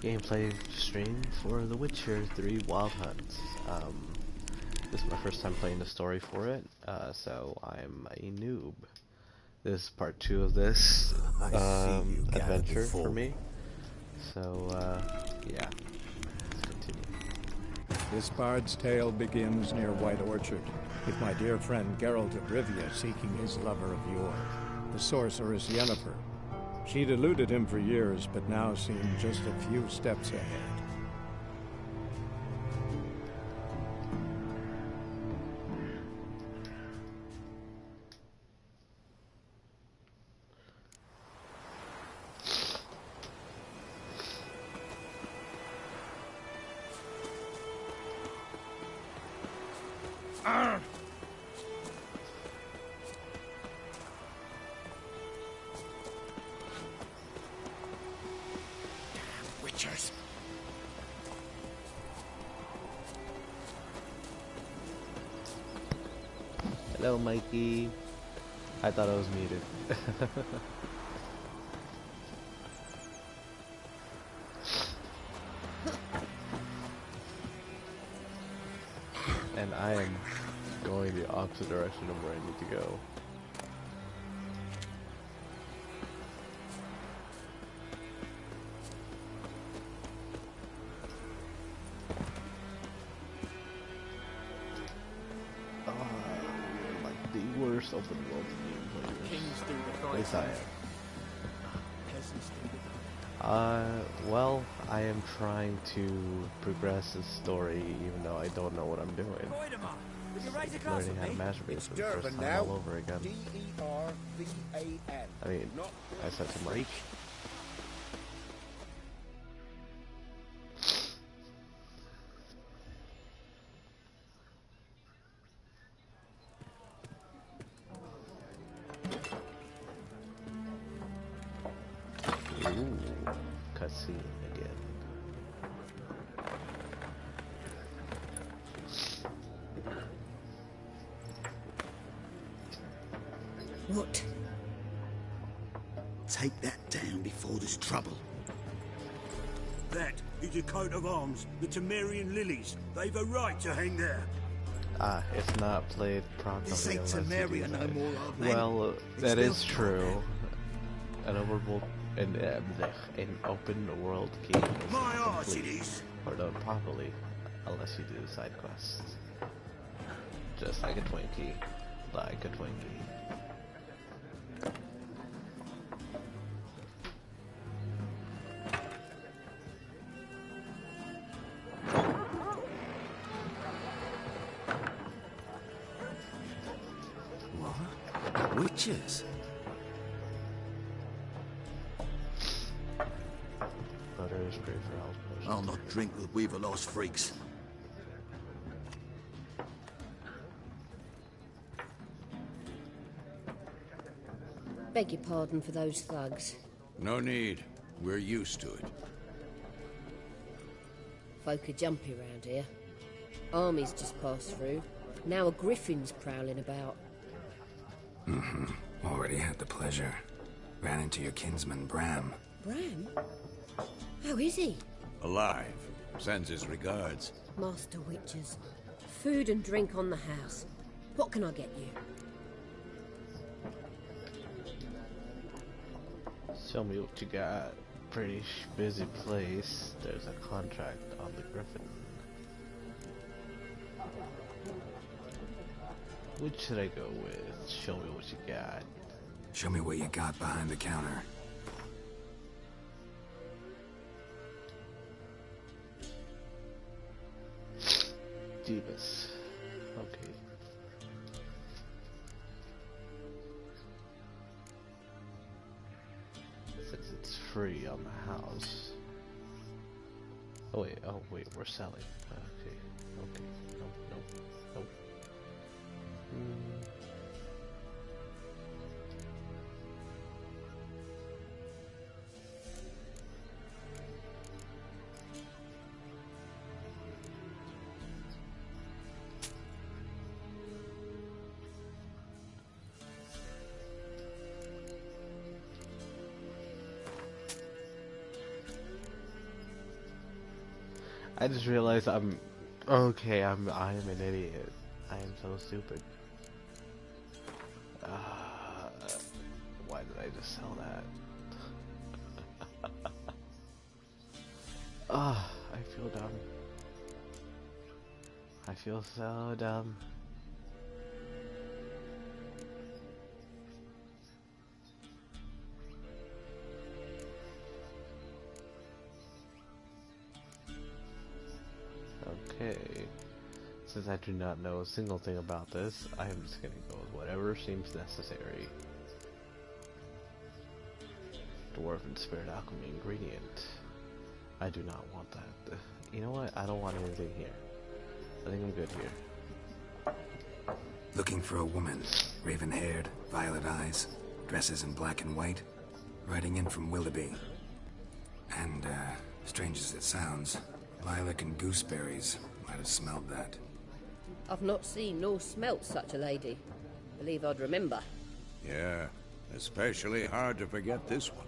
gameplay stream for The Witcher 3 Wild Hunt. This is my first time playing the story for it, so I'm a noob. This is part 2 of this adventure for me. So, yeah, let's continue. This bard's tale begins near White Orchard, with my dear friend Geralt of Rivia seeking his lover of yore, the sorceress Yennefer. She'd eluded him for years, but now seemed just a few steps ahead. Hello, Mikey. I thought I was muted. And I am going the opposite direction of where I need to go. Open world game players. At least I am. Well, I am trying to progress this story even though I don't know what I'm doing. Like learning how to masturbate for the first time all over again. I mean, I said too much. Cutscene again. What? Take that down before there's trouble. That is a coat of arms, the Temerian lilies. They've a right to hang there. It's not played properly. This ain't Temerian no more, old man. Well, that is true. An open world game is My arse it complete is. or done properly unless you do the side quests. Just like a Twinkie. Like a Twinkie. What? Witches? I'll not drink with Weaver-lost freaks. Beg your pardon for those thugs. No need. We're used to it. Folk are jumpy round here. Armies just passed through. Now a griffin's prowling about. Already had the pleasure. Ran into your kinsman, Bram. Bram? How is he? Alive. Sends his regards. Master Witches. Food and drink on the house. What can I get you? Show me what you got. Pretty busy place. There's a contract on the Griffin. Which should I go with? Show me what you got. Show me what you got behind the counter. Divas. Okay. Since it's free on the house. Oh wait, we're selling. Okay. Nope. I just realized I'm okay. I am an idiot. I am so stupid. Why did I just sell that? I feel dumb. I feel so dumb. Okay, since I do not know a single thing about this, I am just gonna go with whatever seems necessary. Dwarven spirit alchemy ingredient. I do not want that. You know what? I don't want anything here. I think I'm good here. Looking for a woman. Raven-haired, violet eyes, dresses in black and white. Riding in from Willoughby. And, strange as it sounds, lilac and gooseberries might have smelled that. I've not seen nor smelt such a lady. Believe I'd remember. Yeah, especially hard to forget this one.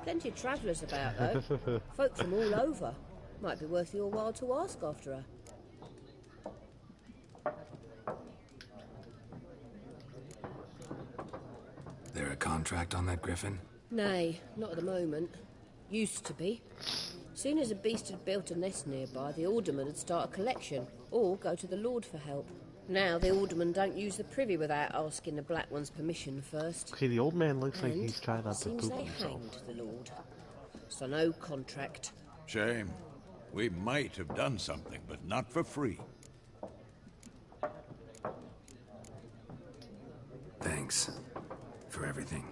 Plenty of travellers about, though. Folk from all over. Might be worth your while to ask after her. There a contract on that griffin? Nay, not at the moment. Used to be. Soon as a beast had built a nest nearby, the alderman would start a collection, or go to the Lord for help. Now the alderman don't use the privy without asking the Black One's permission first. Okay, the old man looks like And he's trying not to seems poop they himself. hanged the Lord. So no contract. Shame. We might have done something, but not for free. Thanks. For everything.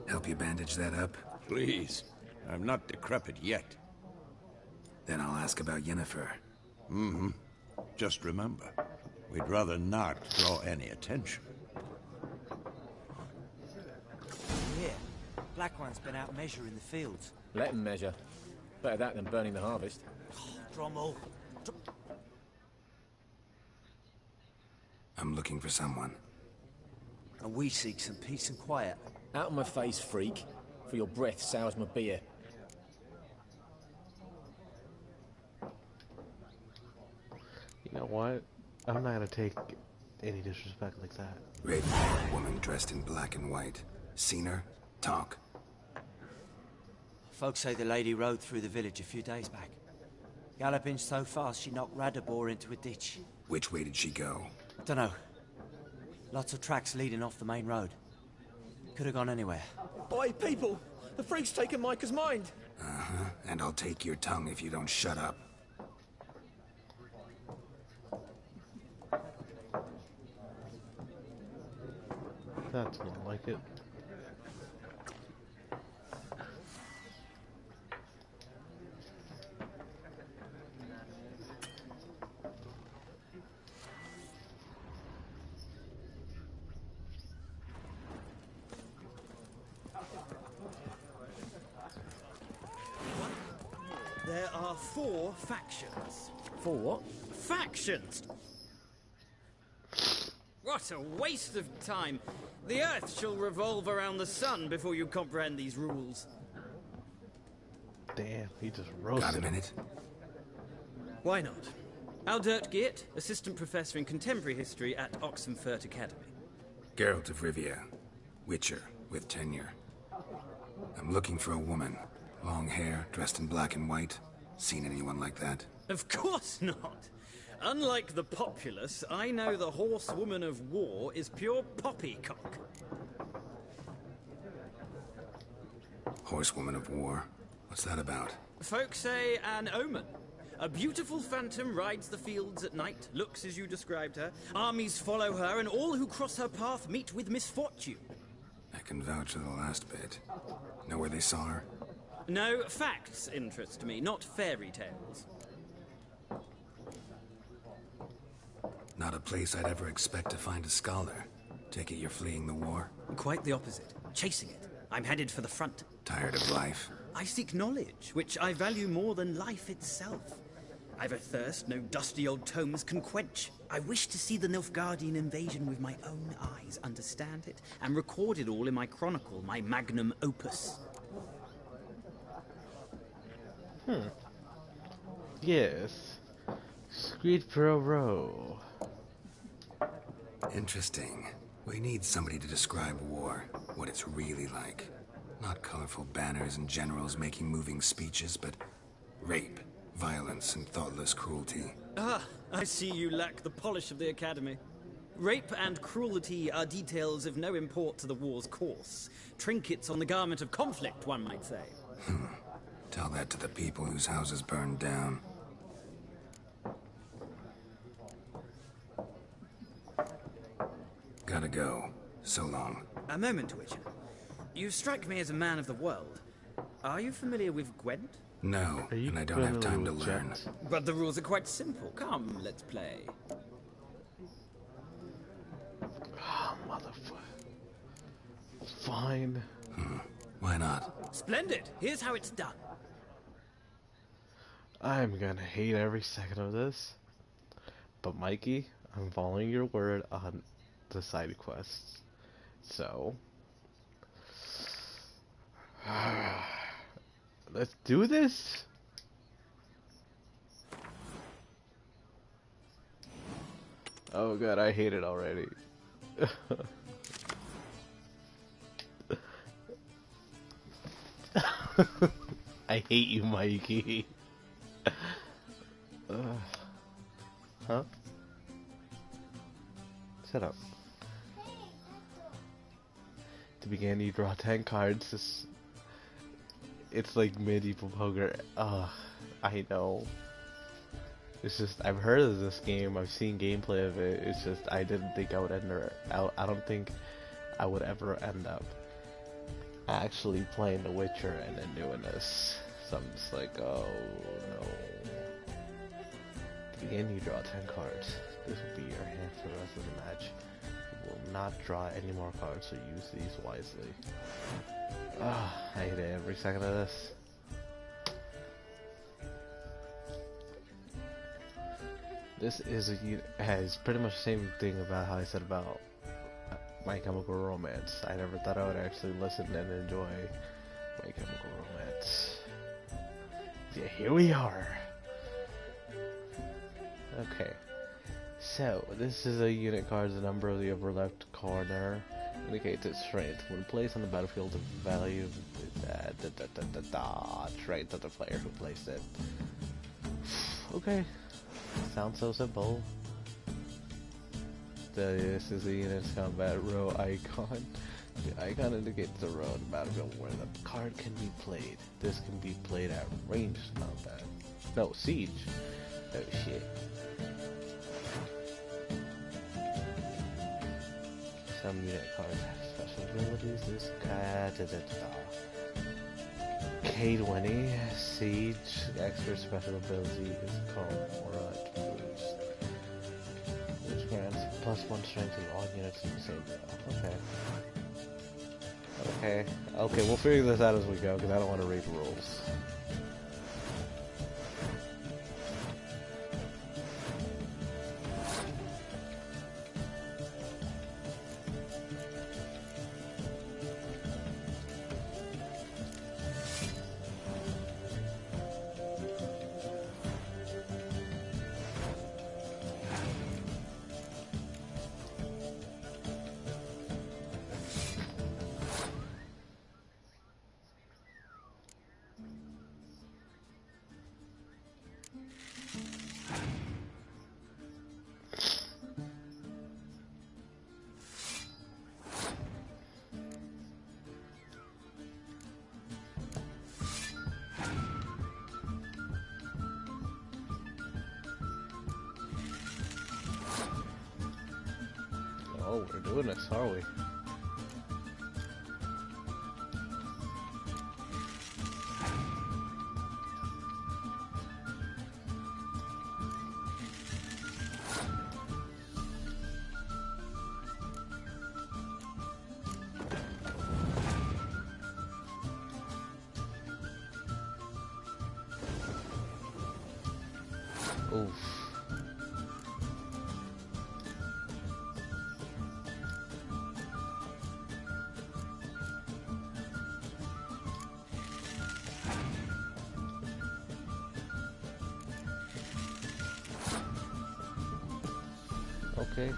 Help you bandage that up? Please. I'm not decrepit yet. Then I'll ask about Yennefer. Mm-hmm. Just remember, we'd rather not draw any attention. Here, Black One's been out measuring the fields. Let him measure. Better that than burning the harvest. Drommel. I'm looking for someone. And we seek some peace and quiet. Out of my face, freak. For your breath sours my beer. You know what? I'm not gonna take any disrespect like that. Raven-haired woman dressed in black and white. Seen her? Talk. Folks say the lady rode through the village a few days back. Galloping so fast she knocked Radabor into a ditch. Which way did she go? Dunno. Lots of tracks leading off the main road. Could have gone anywhere. Boy, people! The freak's taken Micah's mind! Uh-huh. And I'll take your tongue if you don't shut up. That's not like it. There are 4 factions. For what? Factions! What a waste of time. The Earth shall revolve around the sun before you comprehend these rules. Damn, he just roasted Got a him. minute? Why not? Aldert Geert, Assistant Professor in Contemporary History at Oxenfurt Academy. Geralt of Rivia. Witcher, with tenure. I'm looking for a woman. Long hair, dressed in black and white. Seen anyone like that? Of course not. Unlike the populace, I know the horsewoman of war is pure poppycock. Horsewoman of war? What's that about? Folks say an omen. A beautiful phantom rides the fields at night, looks as you described her. Armies follow her, and all who cross her path meet with misfortune. I can vouch for the last bit. Know where they saw her? No, facts interest me, not fairy tales. Not a place I'd ever expect to find a scholar. Take it you're fleeing the war? Quite the opposite. Chasing it. I'm headed for the front. Tired of life? I seek knowledge, which I value more than life itself. I've a thirst no dusty old tomes can quench. I wish to see the Nilfgaardian invasion with my own eyes, understand it, and record it all in my chronicle, my magnum opus. Yes. Screed for a row. Interesting. We need somebody to describe war, what it's really like. Not colorful banners and generals making moving speeches, but rape, violence, and thoughtless cruelty. Ah, I see you lack the polish of the Academy. Rape and cruelty are details of no import to the war's course. Trinkets on the garment of conflict, one might say. Tell that to the people whose houses burned down. Gotta go. So long. A moment, Witcher. You strike me as a man of the world. Are you familiar with Gwent? No, and I don't have time to learn. But the rules are quite simple. Come, let's play. Oh, motherfucker. Fine. Why not? Splendid. Here's how it's done. I'm gonna hate every second of this. But Mikey, I'm following your word on the side quests. So... let's do this! Oh god, I hate it already. I hate you, Mikey. Huh? Shut up. To begin, you draw 10 cards. It's like medieval poker. I know. It's just, I've heard of this game, I've seen gameplay of it, it's just, I didn't think I would I don't think I would ever end up actually playing The Witcher and then doing this. So I'm just like, oh no. To begin, you draw 10 cards. This will be your hand for the rest of the match. You will not draw any more cards, so use these wisely. I hate every second of this. This is has pretty much the same thing about how I said about My Chemical Romance. I never thought I would actually listen and enjoy My Chemical Romance. Yeah, here we are. Okay. So, this is a unit card. The number of the upper left corner indicates its strength. When placed on the battlefield, the value of strength of the player who placed it. Okay. Sounds so simple. This is the unit's combat row icon. The icon indicates the row on the battlefield where the card can be played. This can be played at ranged combat. No, siege. Oh shit. Some unit cards have special abilities. This K20 Siege expert special ability is called Rut Boost, which grants +1 strength to all units in the same row. Okay, we'll figure this out as we go because I don't want to read the rules. Oh, we're doing this, are we? Oof. Okay.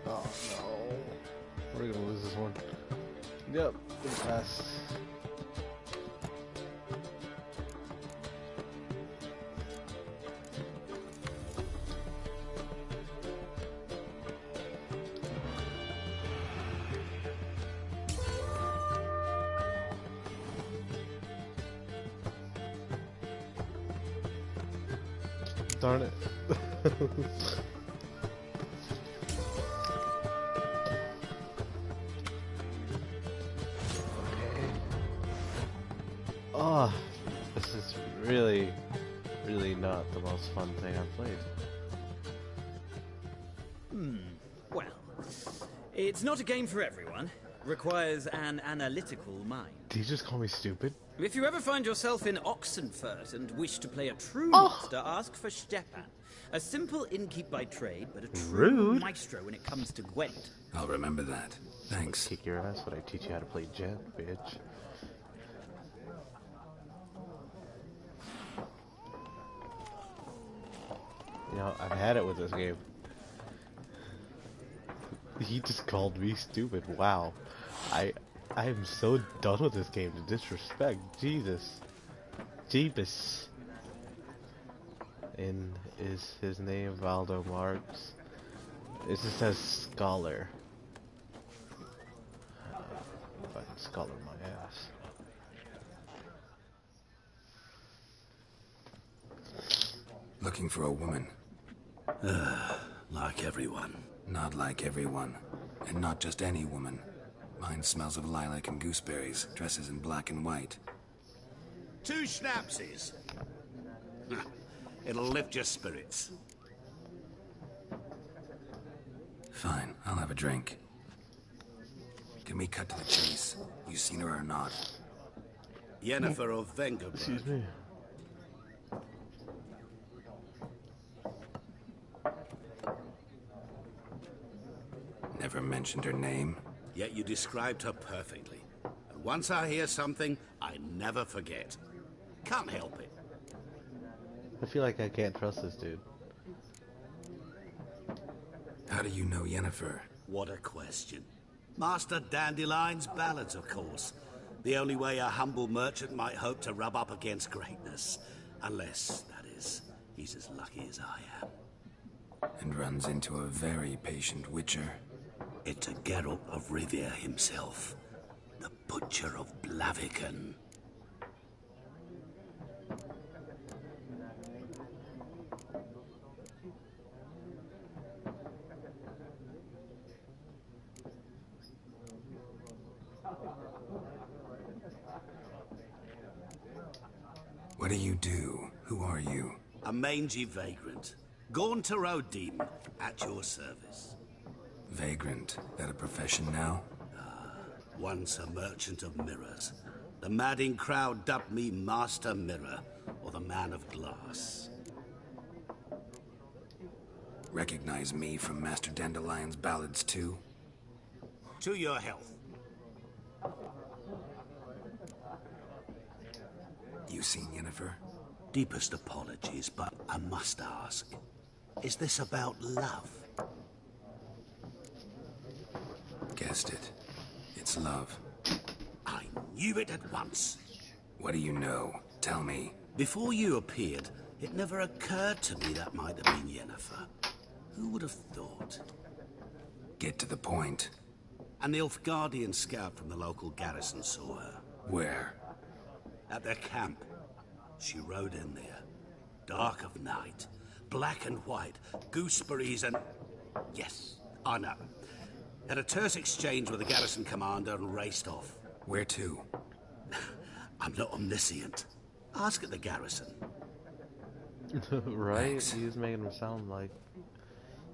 Oh no. We're gonna lose this one. Yep, we passed. Darn it. Oh, this is really not the most fun thing I've played. Well, it's not a game for everyone. Requires an analytical mind. Did you just call me stupid? If you ever find yourself in Oxenfurt and wish to play a true master, ask for Stepan. A simple innkeep by trade, but a true maestro when it comes to Gwent. I'll remember that. Thanks. Kick your ass when I teach you how to play Jet, bitch. You know, I've had it with this game. He just called me stupid. Wow. I am so done with this game. The disrespect. Jesus. Jeebus. And is his name Valdo Marx? It just says Scholar. Fucking Scholar my ass. Looking for a woman. Like everyone. Not like everyone. And not just any woman. Mine smells of lilac and gooseberries, dresses in black and white. 2 schnapsies. It'll lift your spirits. Fine, I'll have a drink. Can we cut to the chase? You seen her or not? Yennefer of Vengerberg. Excuse me. Never mentioned her name. Yet you described her perfectly. And once I hear something, I never forget. Can't help it. I feel like I can't trust this dude. How do you know Yennefer? What a question. Master Dandelion's ballads, of course. The only way a humble merchant might hope to rub up against greatness. Unless, that is, he's as lucky as I am. And runs into a very patient witcher. It's a Geralt of Rivia himself. The Butcher of Blaviken. What do you do? Who are you? A mangy vagrant. Gaunter demon, at your service. Vagrant. That a profession now? Once a merchant of mirrors. The madding crowd dubbed me Master Mirror, or the Man of Glass. Recognize me from Master Dandelion's ballads too? To your health. You seen Yennefer? Deepest apologies, but I must ask. Is this about love? Guessed it. It's love. I knew it at once. What do you know? Tell me. Before you appeared, it never occurred to me that might have been Yennefer. Who would have thought? Get to the point. An Nilfgaardian scout from the local garrison saw her. Where? At their camp. She rode in there. Dark of night. Black and white. Gooseberries and... Yes, I know. Had a terse exchange with the garrison commander and raced off. Where to? I'm not omniscient. Ask at the garrison. Right? Thanks. He was making him sound like...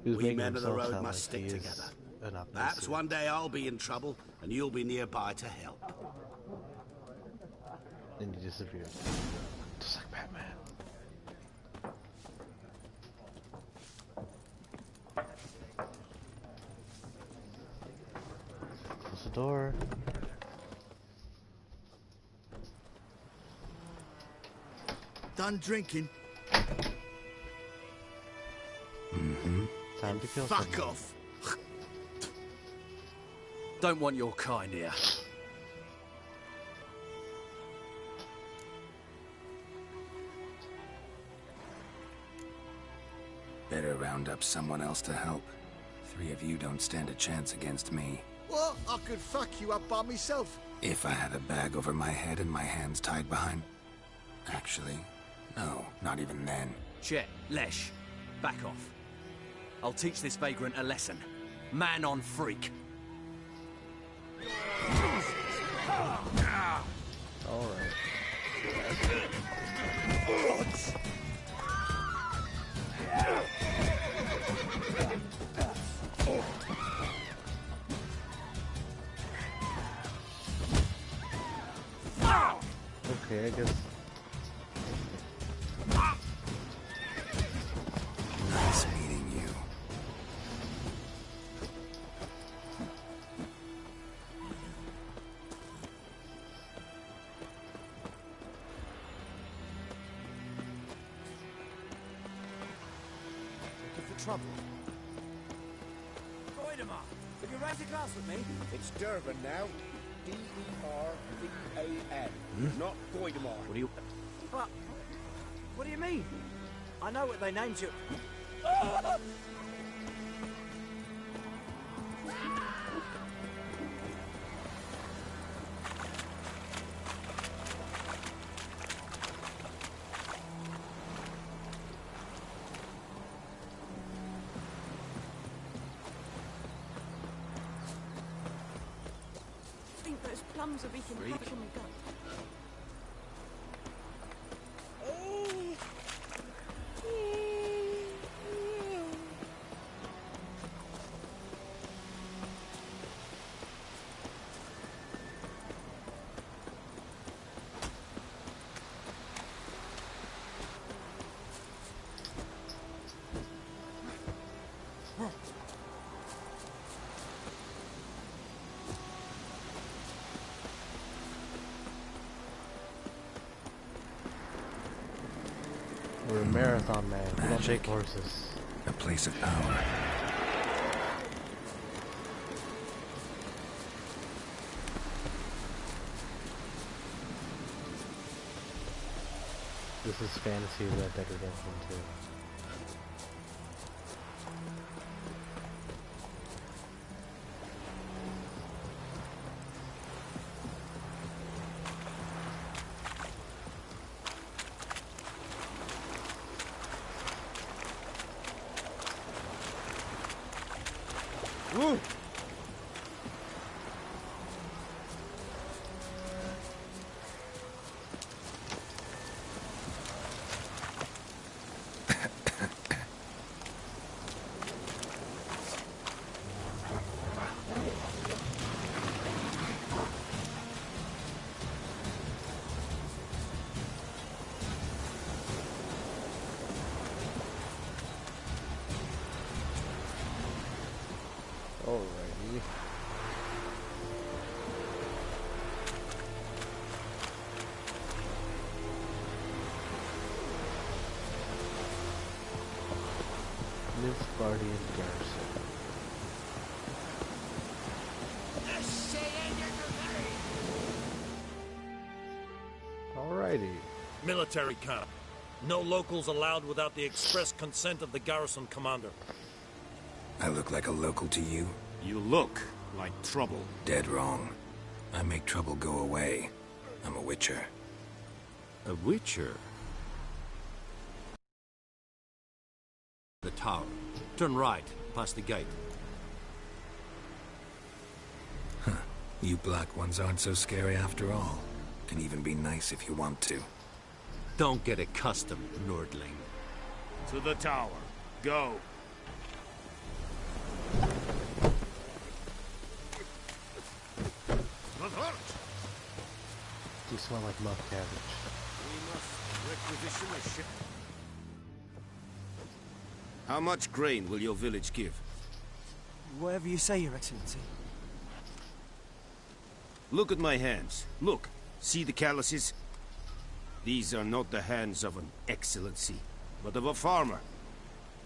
We men of the road must stick together. An Perhaps omniscient. one day I'll be in trouble, and you'll be nearby to help. And he disappeared. Just like Batman. Close the door. Done drinking? Time to kill Fuck someone. off. Don't want your kind here. Better round up someone else to help. 3 of you don't stand a chance against me. What? I could fuck you up by myself. If I had a bag over my head and my hands tied behind... Actually, no, not even then. Chet, Lesh, back off. I'll teach this vagrant a lesson. Man on freak. Alright. Okay, I guess. Nice meeting you. Looking for trouble. Voidemar, will you raise a glass with me? It's Durban now. D-E-R-V-A-N. Not Voidemar. What do you... What do you mean? I know what they named you. I think those plums are wreaking havoc on my gut. We're a marathon man. We don't Magic. take horses. A place of power. This is fantasy Red Dead Redemption 2. Woo! Alrighty. Military camp. No locals allowed without the express consent of the garrison commander. I look like a local to you? You look like trouble. Dead wrong. I make trouble go away. I'm a witcher. A witcher? The tower. Turn right, past the gate. Huh. You black ones aren't so scary after all. Can even be nice if you want to. Don't get accustomed, Nordling. To the tower. Go. You smell like muff cabbage. We must requisition a ship. How much grain will your village give? Whatever you say, Your Excellency. Look at my hands. Look. See the calluses? These are not the hands of an excellency, but of a farmer.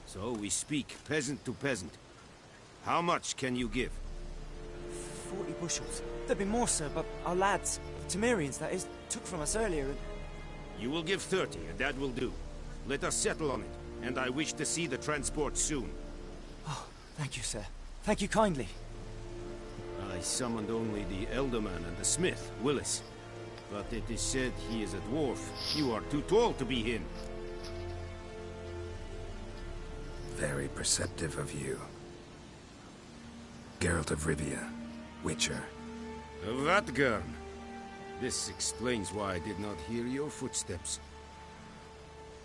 So we speak peasant to peasant. How much can you give? 40 bushels. There'd be more, sir, but our lads, the Temerians, that is, took from us earlier and... You will give 30, and that will do. Let us settle on it, and I wish to see the transport soon. Oh, thank you, sir. Thank you kindly. I summoned only the Elderman and the smith, Willis. But it is said he is a dwarf. You are too tall to be him. Very perceptive of you. Geralt of Rivia, Witcher. Vatgern. This explains why I did not hear your footsteps.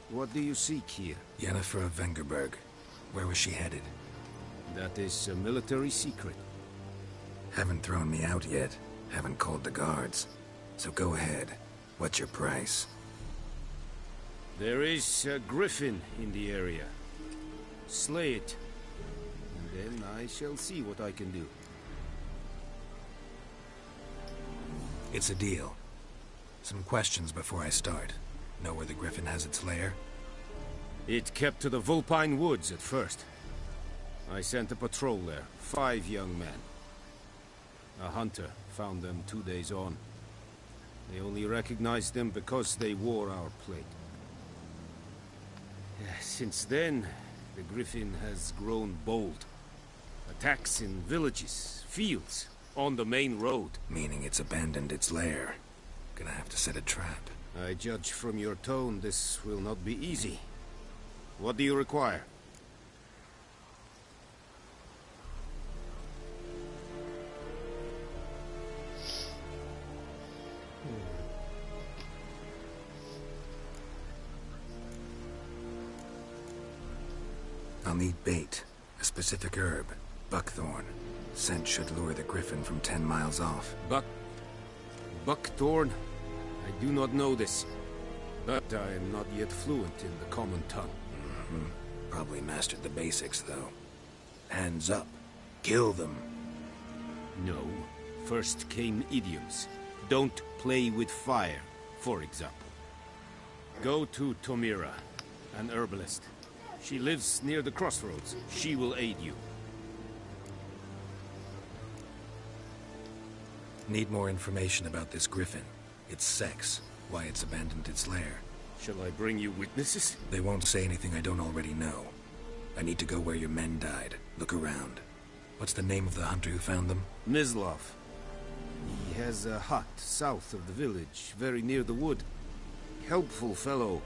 What do you seek here? Yennefer of Vengerberg. Where was she headed? That is a military secret. Haven't thrown me out yet. Haven't called the guards. So go ahead. What's your price? There is a griffin in the area. Slay it. And then I shall see what I can do. It's a deal. Some questions before I start. Know where the griffin has its lair? It kept to the Vulpine Woods at first. I sent a patrol there, 5 young men. A hunter found them 2 days on. They only recognized them because they wore our plate. Since then, the griffin has grown bold. Attacks in villages, fields, on the main road. Meaning it's abandoned its lair. Gonna have to set a trap. I judge from your tone this will not be easy. What do you require? I'll need bait, a specific herb, buckthorn. Scent should lure the griffin from 10 miles off. Buckthorn? I do not know this, but I am not yet fluent in the common tongue. Probably mastered the basics, though. Hands up. Kill them. No. First came idioms. Don't play with fire, for example. Go to Tomira, an herbalist. She lives near the crossroads. She will aid you. Need more information about this griffin. Its sex, why it's abandoned its lair. Shall I bring you witnesses? They won't say anything I don't already know. I need to go where your men died. Look around. What's the name of the hunter who found them? Mislav. He has a hut south of the village, very near the wood. Helpful fellow.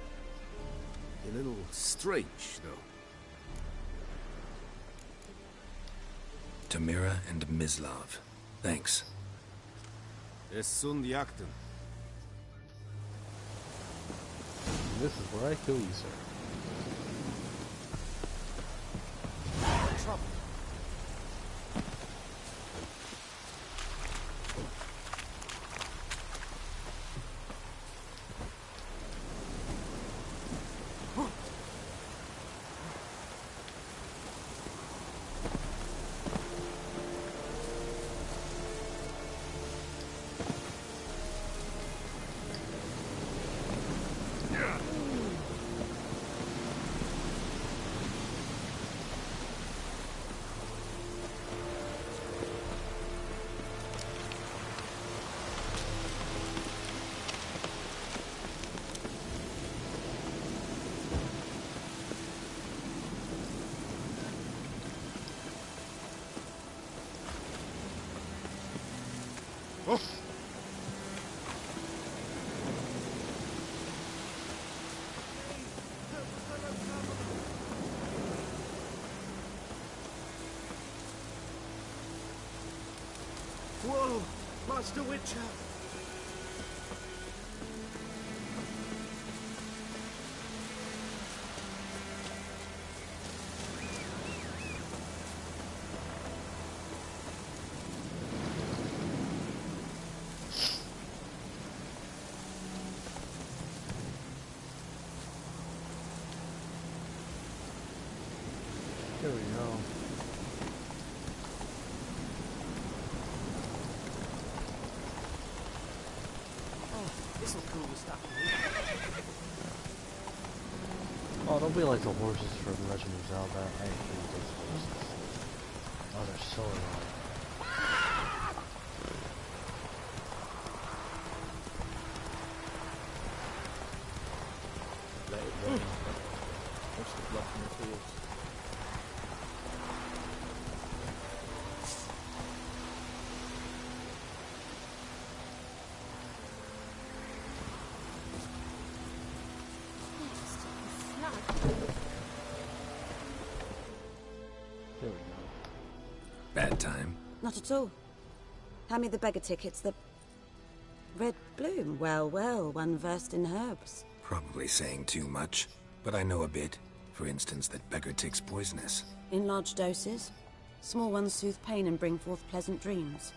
A little strange, though. Tamira and Mislav. Thanks. Es sunt jagten. This is where I kill you, sir. Trouble. Oh. Whoa! Master Witcher! Here we go. This'll cool the stuff. Oh, don't be like the horses from Legend of Zelda. I hate those horses. Oh, they're so annoying. Let it rain. Watch the blood from the fields. There we go. Bad time. Not at all. Hand me the beggar tickets, the... Red bloom. Well, well, one versed in herbs. Probably saying too much, but I know a bit. For instance, that beggar tick's poisonous. In large doses. Small ones soothe pain and bring forth pleasant dreams.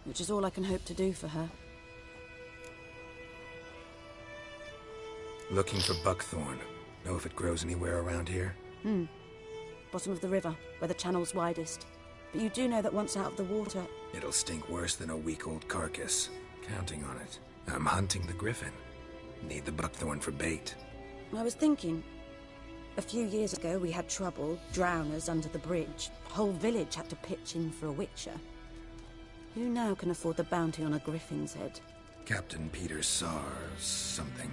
Which is all I can hope to do for her. Looking for buckthorn. Know if it grows anywhere around here? Bottom of the river, where the channel's widest. But you do know that once out of the water... It'll stink worse than a week-old carcass. Counting on it. I'm hunting the griffin. Need the buckthorn for bait. I was thinking... A few years ago we had trouble, drowners under the bridge. The whole village had to pitch in for a witcher. Who now can afford the bounty on a griffin's head? Captain Peter Sars...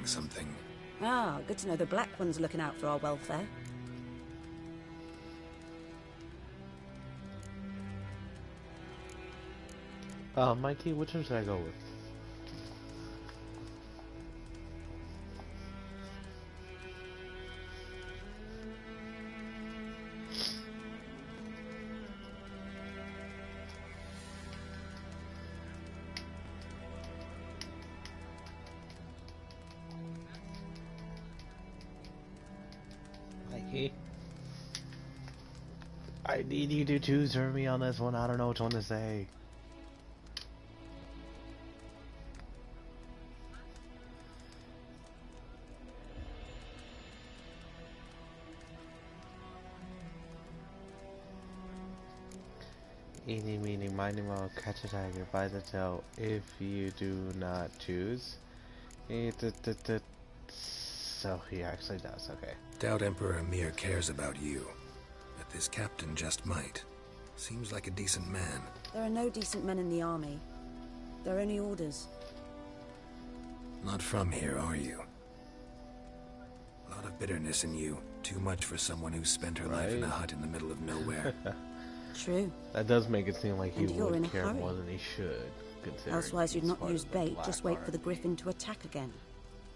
something. Ah, good to know the Black One's looking out for our welfare. Mikey, which one should I go with? Mikey? I need you to choose for me on this one. I don't know which one to say. Eeny, meeny, miny, moe, catch a tiger by the tail. If you do not choose, so he actually does. Okay. Doubt Emperor Emir cares about you, but this captain just might. Seems like a decent man. There are no decent men in the army. There are only orders. Not from here, are you? A lot of bitterness in you. Too much for someone who's spent her life in a hut in the middle of nowhere. True. That does make it seem like he And you're in would a care hurry. more than he should. Elsewise you'd he's not part use of the bait, Black just wait for Army. the griffin to attack again.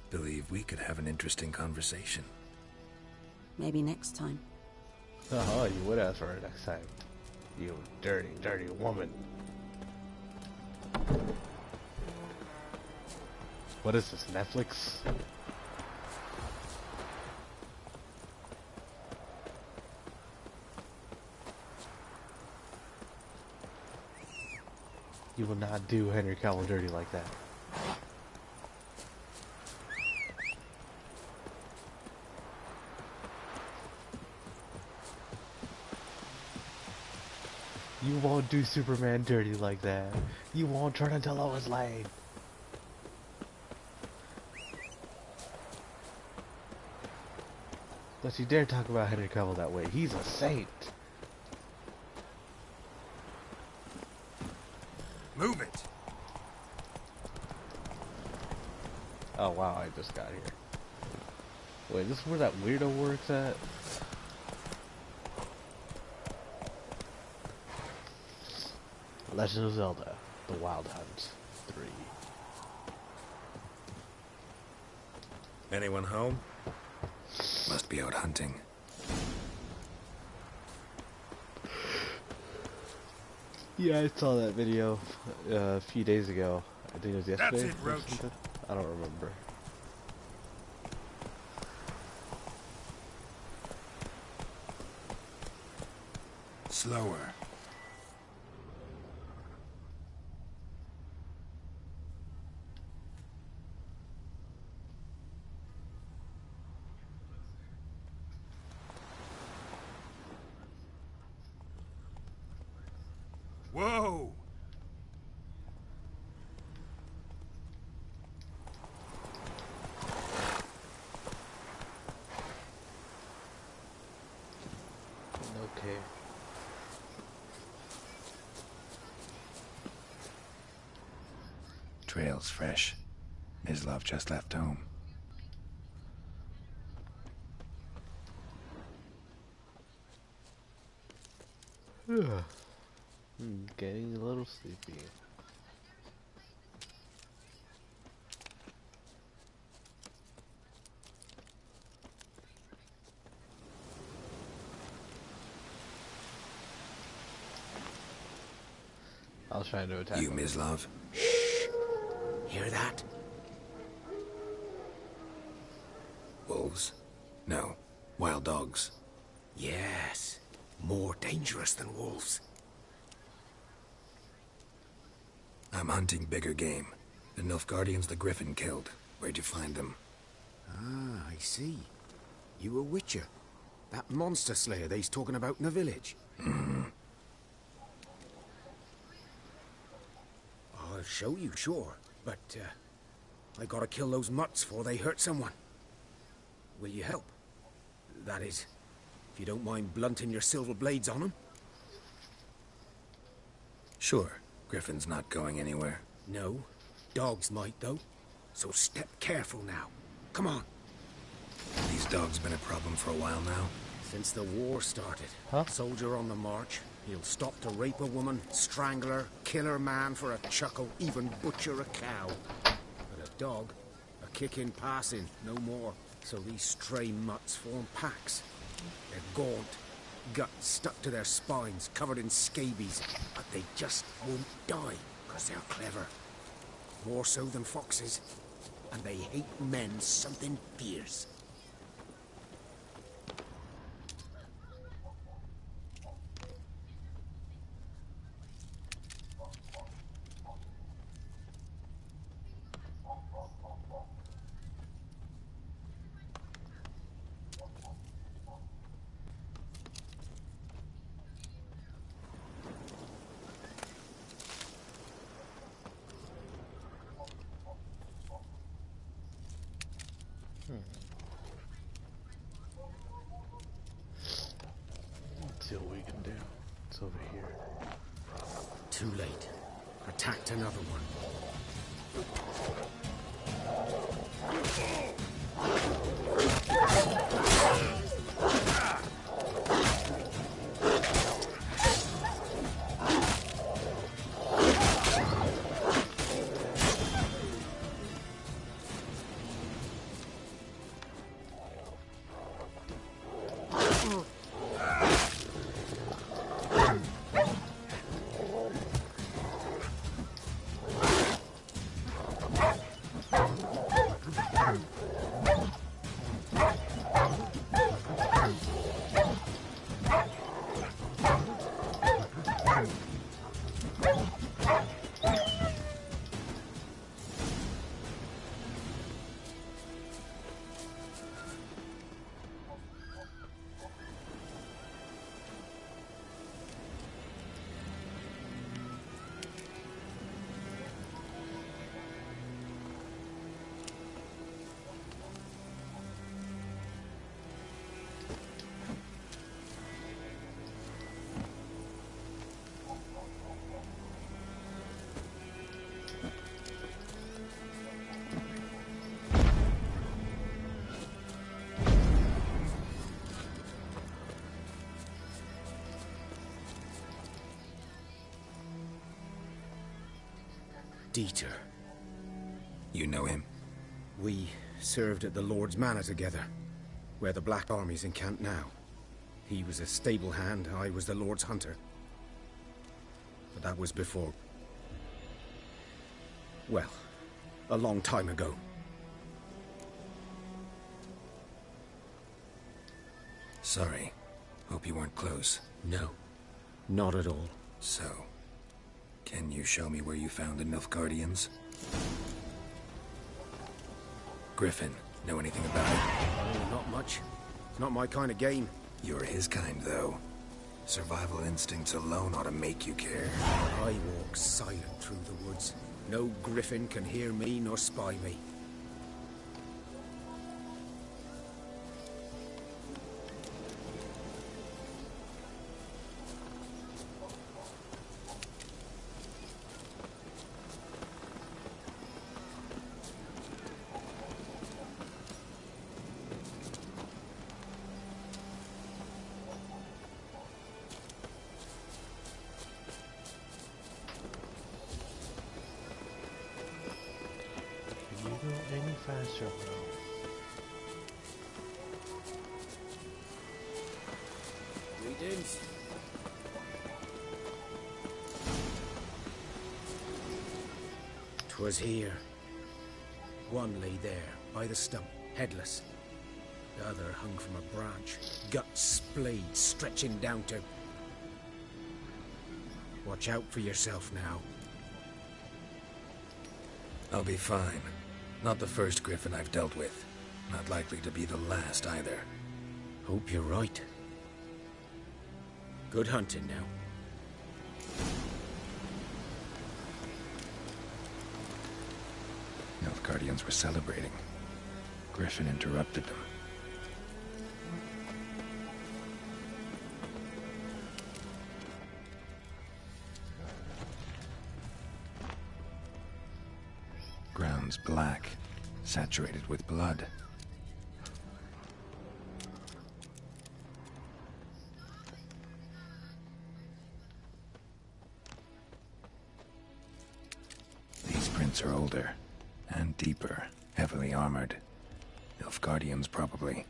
Believe we could have an interesting conversation. Maybe next time. Oh, you would ask for it next time. You dirty, dirty woman. What is this, Netflix? You will not do Henry Cavill dirty like that. You won't do Superman dirty like that. You won't turn into Lois Lane. Don't you dare talk about Henry Cavill that way. He's a saint. Move it! Oh wow, I just got here. Wait, this is where that weirdo works at? Legend of Zelda, The the Wild Hunt 3. Anyone home? Must be out hunting. Yeah, I saw that video a few days ago. I think it was yesterday. That's it, Roach. I don't remember. Slower. Whoa! Okay. Trail's fresh. Mislav just left home. Getting a little sleepy. I was trying to attack You, him. Mislav? Hear that? Wolves? No. Wild dogs. Yes. More dangerous than wolves. I'm hunting bigger game. The Nilfgaardians the Griffin killed. Where'd you find them? Ah, I see. You a witcher. That monster slayer they's talking about in the village. I'll show you, sure. But, I gotta kill those mutts before they hurt someone. Will you help? That is, if you don't mind blunting your silver blades on them. Sure. Griffin's not going anywhere. No. Dogs might, though. So step careful now. Come on. These dogs been a problem for a while now. Since the war started. Huh? Soldier on the march. He'll stop to rape a woman, strangle her, kill her man for a chuckle, even butcher a cow. But a dog, a kick in passing, no more. So these stray mutts form packs. They're gaunt, guts stuck to their spines, covered in scabies, but they just won't die, because they're clever. More so than foxes. And they hate men something fierce. Let's see what we can do. It's over here. Too late. Attacked another one. Dieter. You know him? We served at the Lord's Manor together, where the Black Army's encamped now. He was a stable hand, I was the Lord's hunter. But that was before... well, a long time ago. Sorry. Hope you weren't close. No, not at all. So, can you show me where you found the Nilfgaardians? Griffin, know anything about it? Oh, not much. It's not my kind of game. You're his kind, though. Survival instincts alone ought to make you care. I walk silent through the woods. No griffin can hear me nor spy me. Can you go any faster, bro? Greetings. 'Twas here. One lay there, by the stump, headless. The other hung from a branch, guts splayed, stretching down to... Watch out for yourself now. I'll be fine. Not the first griffin I've dealt with. Not likely to be the last either. Hope you're right. Good hunting now. Nilfgaardians were celebrating. Griffin interrupted them. Ground's black, saturated with blood. These prints are older and deeper, heavily armored. Nilfgaardians, probably.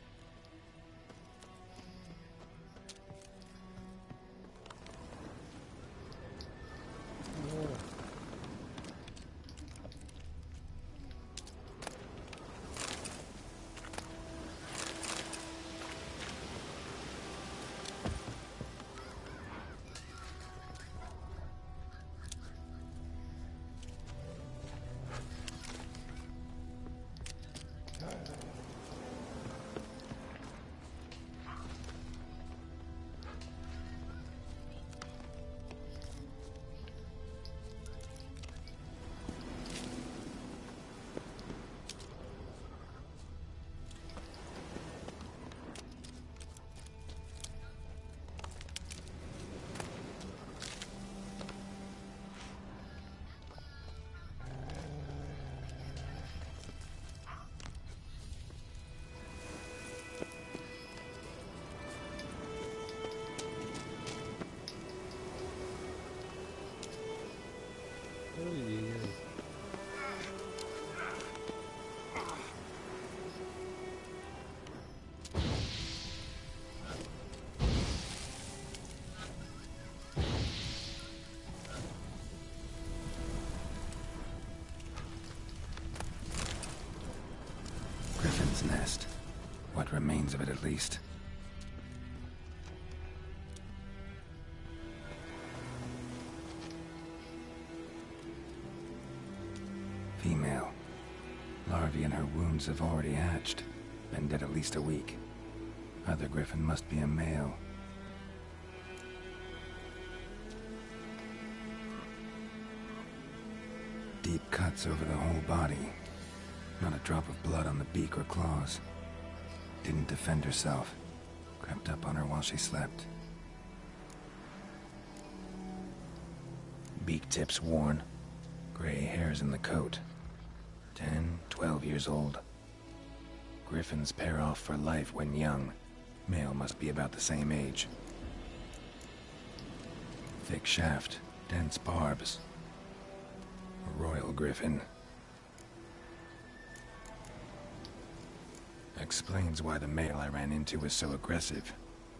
Griffin's nest. What remains of it, at least. Female. Larvae in her wounds have already hatched. Been dead at least a week. Other griffin must be a male. Deep cuts over the whole body. Not a drop of blood on the beak or claws. Didn't defend herself. Crept up on her while she slept. Beak tips worn. Gray hairs in the coat. 10, 12 years old. Griffins pair off for life when young. Male must be about the same age. Thick shaft, dense barbs. royal griffin. Explains why the male I ran into was so aggressive.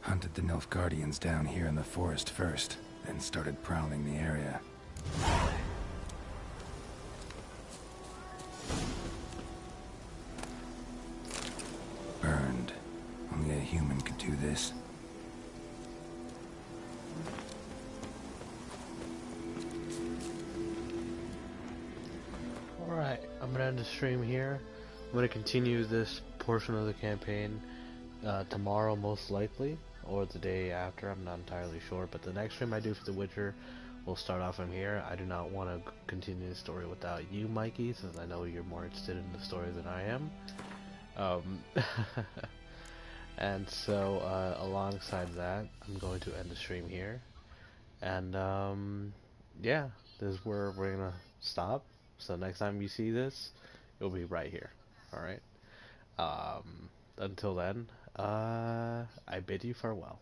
Hunted the Nilfgaardians down here in the forest first, then started prowling the area. Burned. Only a human could do this. Alright, I'm gonna end the stream here. I'm gonna continue this portion of the campaign tomorrow most likely, or the day after, I'm not entirely sure, but the next stream I do for The Witcher will start off from here. I do not want to continue the story without you, Mikey, since I know you're more interested in the story than I am. And so, alongside that, I'm going to end the stream here. And, yeah, this is where we're gonna stop. So next time you see this, it'll be right here. Alright? Until then, I bid you farewell.